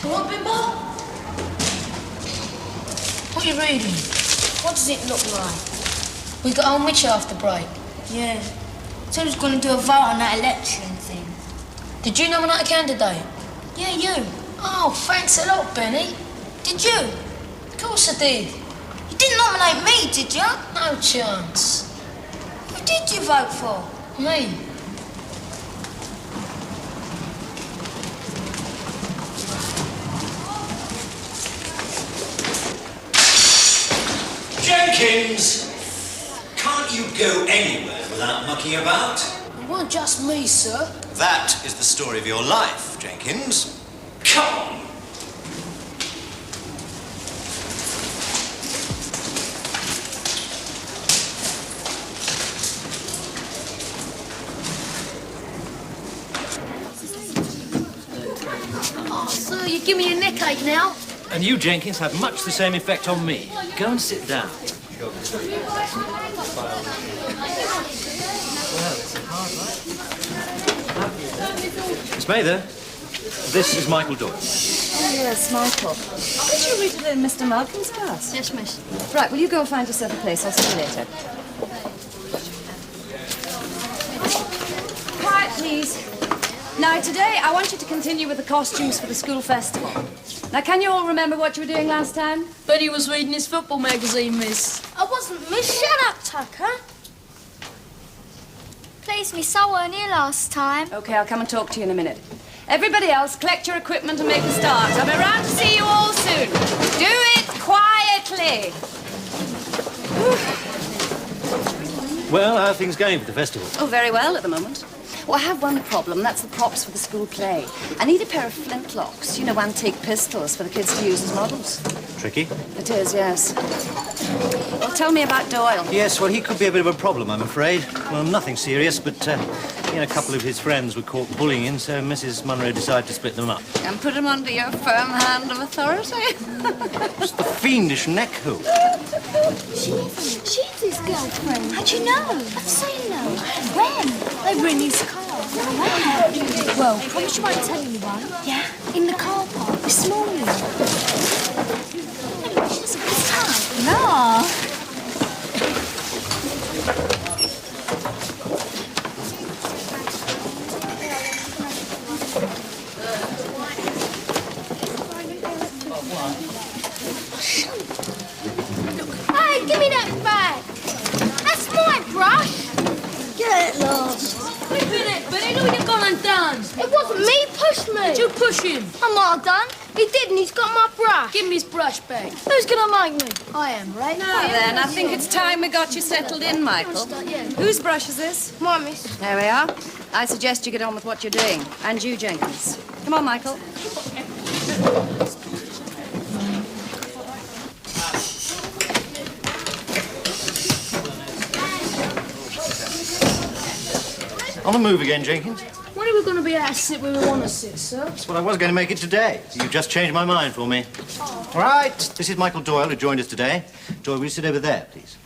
What, Bimbo? What are you reading? What does it look like? We got home rich after break. Yeah. So I was going to do a vote on that election thing. Did you nominate a candidate? Yeah, you. Oh, thanks a lot, Benny. Did you? Of course I did. You didn't nominate me, did you? No chance. Who did you vote for? Me. Jenkins! Can't you go anywhere without mucking about? It wasn't just me, sir. That is the story of your life, Jenkins. Come on! Oh, sir, you give me a neckache now. And you, Jenkins, have much the same effect on me. Go and sit down. Miss Mather, this is Michael Doyle. Oh, yes, Michael. Did you read it in Mr. Malcolm's class? Yes, miss. Right, will you go and find yourself a place? I'll see you later. Quiet, please. Now, today, I want you to continue with the costumes for the school festival. Now, can you all remember what you were doing last time? Benny was reading his football magazine, miss. I wasn't, miss. Shut up, Tucker. Please, miss, I weren't here last time. OK, I'll come and talk to you in a minute. Everybody else, collect your equipment and make a start. I'll be around to see you all soon. Do it quietly. Well, how are things going for the festival? Oh, very well at the moment. Well, I have one problem. That's the props for the school play. I need a pair of flintlocks, you know, antique pistols for the kids to use as models. Tricky? It is, yes. Well, tell me about Doyle. Yes, well, he could be a bit of a problem, I'm afraid. Well, nothing serious, but a couple of his friends were caught bullying him, so Mrs. Munro decided to split them up. And put him under your firm hand of authority. It's the fiendish neck hook. She isn't. She's his girlfriend. How'd you know? I've seen them. When? They were in his car. Where? Well, promise you won't tell anyone. Yeah? In the car park this morning. She doesn't have a time. No. Hey, give me that bag. That's my brush. Get it lost. Wait a minute, Benny, look what you've gone and done. It wasn't me. He pushed me. Did you push him? I might have done. He did, and he's got my brush. Give me his brush back. Who's going to make me? I am, right? Now then, I think it's time we got you settled in, Michael. Whose brush is this? My miss. There we are. I suggest you get on with what you're doing. And you, Jenkins. Come on, Michael. On the move again, Jenkins. When are we going to be able to sit where we want to sit, sir? That's what I was going to make it today. You've just changed my mind for me. Oh. All right, this is Michael Doyle, who joined us today. Doyle, will you sit over there, please?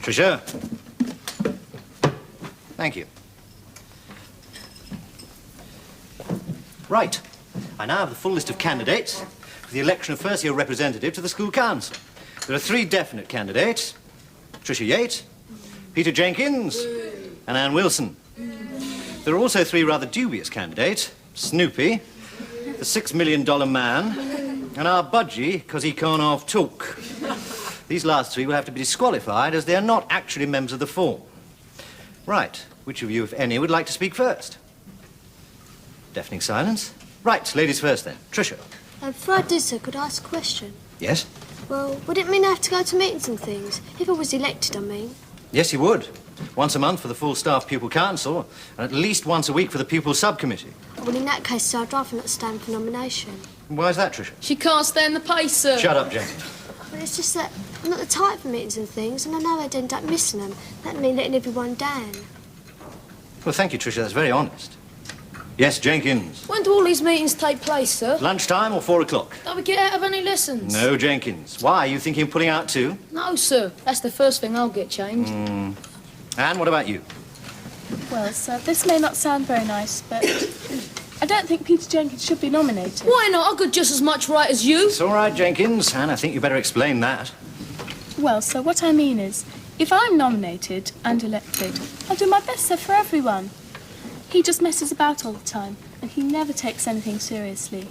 Trisha. Thank you. Right. I now have the full list of candidates for the election of first-year representative to the school council. There are 3 definite candidates. Trisha Yates, Peter Jenkins, and Anne Wilson. There are also 3 rather dubious candidates. Snoopy, the $6 million man, and our budgie, because he can't half talk. These last 3 will have to be disqualified as they are not actually members of the form. Right. Which of you, if any, would like to speak first? Deafening silence. Right. Ladies first, then. Trisha. Before I do so, could I ask a question? Yes? Well, would it mean I have to go to meetings and things? If I was elected, I mean. Yes, you would. Once a month for the full staff pupil council, and at least once a week for the pupil subcommittee. Well, in that case, I'd rather not stand for nomination. Why is that, Trisha? She can't stand the pace, sir. Shut up, Jane. But it's just that I'm not the type for meetings and things, and I know I'd end up missing them. That'd mean letting everyone down. Well, thank you, Trisha. That's very honest. Yes, Jenkins. When do all these meetings take place, sir? Lunchtime or 4 o'clock? Don't we get out of any lessons? No, Jenkins. Why? Are you thinking of pulling out too? No, sir. That's the first thing I'll get changed. Anne, what about you? Well, sir, this may not sound very nice, but I don't think Peter Jenkins should be nominated. Why not? I got just as much right as you. It's all right, Jenkins, and I think you better explain that. Well, sir, what I mean is, if I'm nominated and elected, I'll do my best, sir, for everyone. He just messes about all the time, and he never takes anything seriously.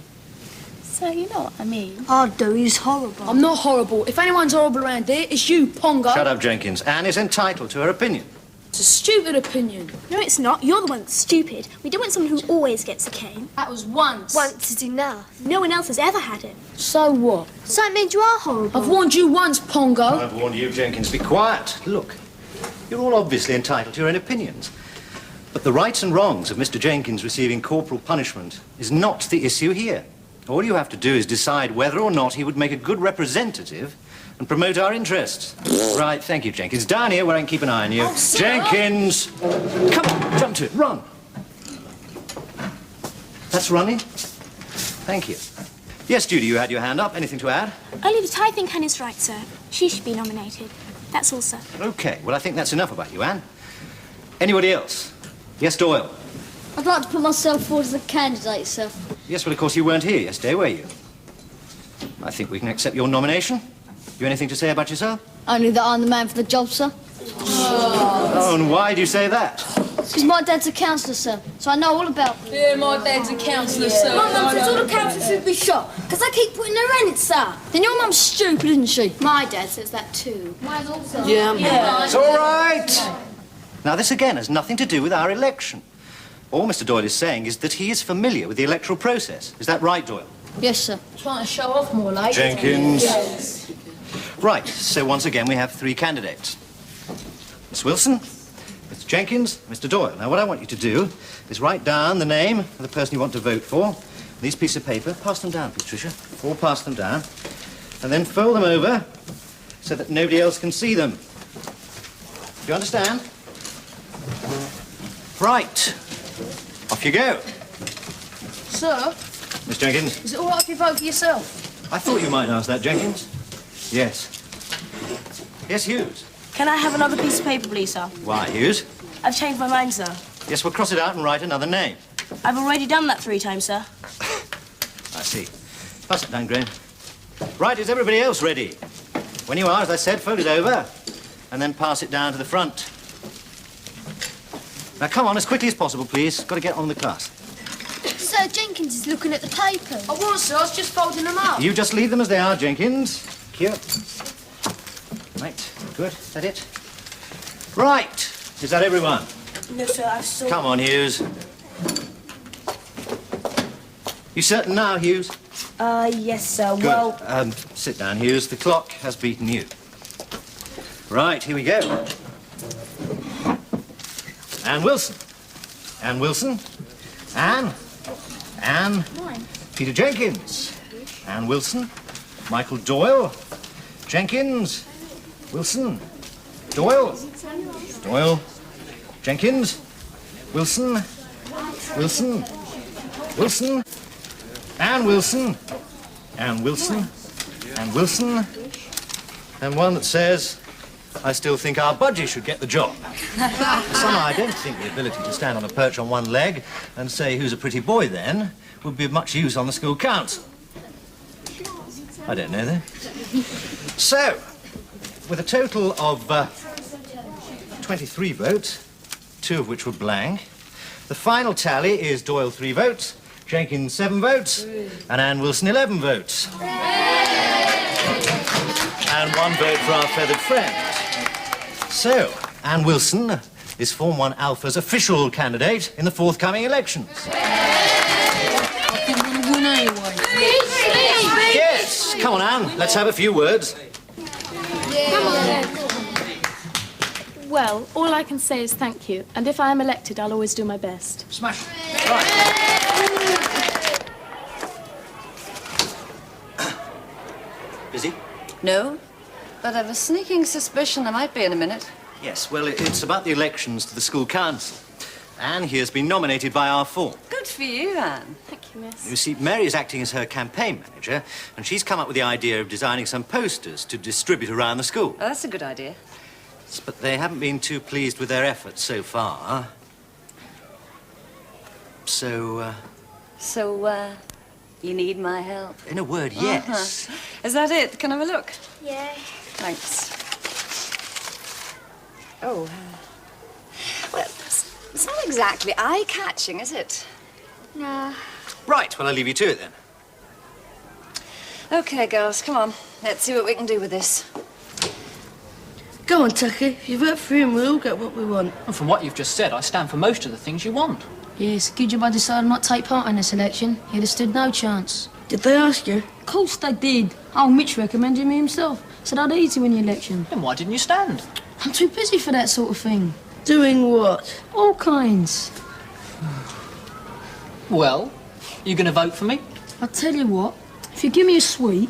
So, you know what I mean. I do, he's horrible. I'm not horrible. If anyone's horrible around here, it's you, Pongo. Shut up, Jenkins. Anne is entitled to her opinion. It's a stupid opinion. No, it's not. You're the one that's stupid. We don't want someone who always gets a cane. That was once. Once is enough. No one else has ever had it. So what? So it means you are horrible. I've warned you once, Pongo. I've warned you, Jenkins. Be quiet. Look, you're all obviously entitled to your own opinions. But the rights and wrongs of Mr. Jenkins receiving corporal punishment is not the issue here. All you have to do is decide whether or not he would make a good representative and promote our interests. Right, thank you, Jenkins. Down here where I can keep an eye on you. Oh, sir. Jenkins! Come on, jump to it, run. That's running. Thank you. Yes, Judy, you had your hand up. Anything to add? Only that I think Anne is right, sir. She should be nominated. That's all, sir. OK, well, I think that's enough about you, Anne. Anybody else? Yes, Doyle? I'd like to put myself forward as a candidate, sir. Yes, well, of course, you weren't here yesterday, were you? I think we can accept your nomination. You anything to say about yourself? Only that I'm the man for the job, sir. Oh, and why do you say that? Because my dad's a councillor, sir, so I know all about it. Yeah, my dad's a councillor, sir. My mum says all the councillors should be shot, because they keep putting their in it, sir. Then your mum's stupid, isn't she? My dad says that too. Mine's also. Yeah. It's all right. Now, this again has nothing to do with our election. All Mr. Doyle is saying is that he is familiar with the electoral process. Is that right, Doyle? Yes, sir. Trying to show off more, like. Jenkins. Yes. Right, so once again we have three candidates. Miss Wilson, Mr. Jenkins, Mr. Doyle. Now, what I want you to do is write down the name of the person you want to vote for. These pieces of paper, pass them down, please, Trisha. All pass them down. And then fold them over so that nobody else can see them. Do you understand? Right. Off you go. Sir, Miss Jenkins. is it all right if you vote for yourself? I thought you might ask that, Jenkins. Yes. Yes, Hughes. Can I have another piece of paper, please, sir? Why, Hughes? I've changed my mind, sir. Yes, we'll cross it out and write another name. I've already done that 3 times, sir. I see. Pass it down, Grange. Right, is everybody else ready? When you are, as I said, fold it over and then pass it down to the front. Now, come on, as quickly as possible, please. Got to get on with the class. Sir Jenkins is looking at the papers. I wasn't, sir. I was just folding them up. You just leave them as they are, Jenkins. Cute. Right, good. Is that it? Right. Is that everyone? No, sir, I've still... Come on, Hughes. You certain now, Hughes? Yes, sir. Good. Well... Sit down, Hughes. The clock has beaten you. Right, here we go. Anne Wilson. Anne Wilson. Anne. Peter Jenkins. Anne Wilson. Michael Doyle. Jenkins. Wilson. Doyle. Doyle. Jenkins. Wilson. Wilson. Wilson. Anne Wilson. Anne Wilson. Anne Wilson. And one that says, I still think our budgie should get the job. Somehow I don't think the ability to stand on a perch on one leg and say who's a pretty boy then would be of much use on the school council. I don't know, though. So, with a total of 23 votes, 2 of which were blank, the final tally is Doyle 3 votes, Jenkins 7 votes, and Anne Wilson 11 votes. And 1 vote for our feathered friend. So, Anne Wilson is Form 1 Alpha's official candidate in the forthcoming elections. I think we're going to win anyway. Yes, come on, Anne, let's have a few words. Well, all I can say is thank you, and if I am elected, I'll always do my best. Smash. Right. Busy? No, but I've a sneaking suspicion there might be in a minute. Yes, well, it's about the elections to the school council. Anne here has been nominated by our form. Good for you, Anne. Thank you, miss. You see, Mary is acting as her campaign manager, and she's come up with the idea of designing some posters to distribute around the school. Oh, that's a good idea. But they haven't been too pleased with their efforts so far. So, you need my help? in a word, yes. Is that it? Can I have a look? Yeah. Thanks. Oh. Well, it's not exactly eye-catching, is it? Nah. Right, well, I'll leave you to it then. Okay, girls, come on. Let's see what we can do with this. Go on, Tucky. If you vote for him, we'll all get what we want. And from what you've just said, I stand for most of the things you want. Yes, good job I decided not to take part in this election. You'd have stood no chance. Did they ask you? Of course they did. Old Mitch recommended me himself. Said I'd easy win the election. Then why didn't you stand? I'm too busy for that sort of thing. Doing what? All kinds. Well, you going to vote for me? I'll tell you what, if you give me a sweet,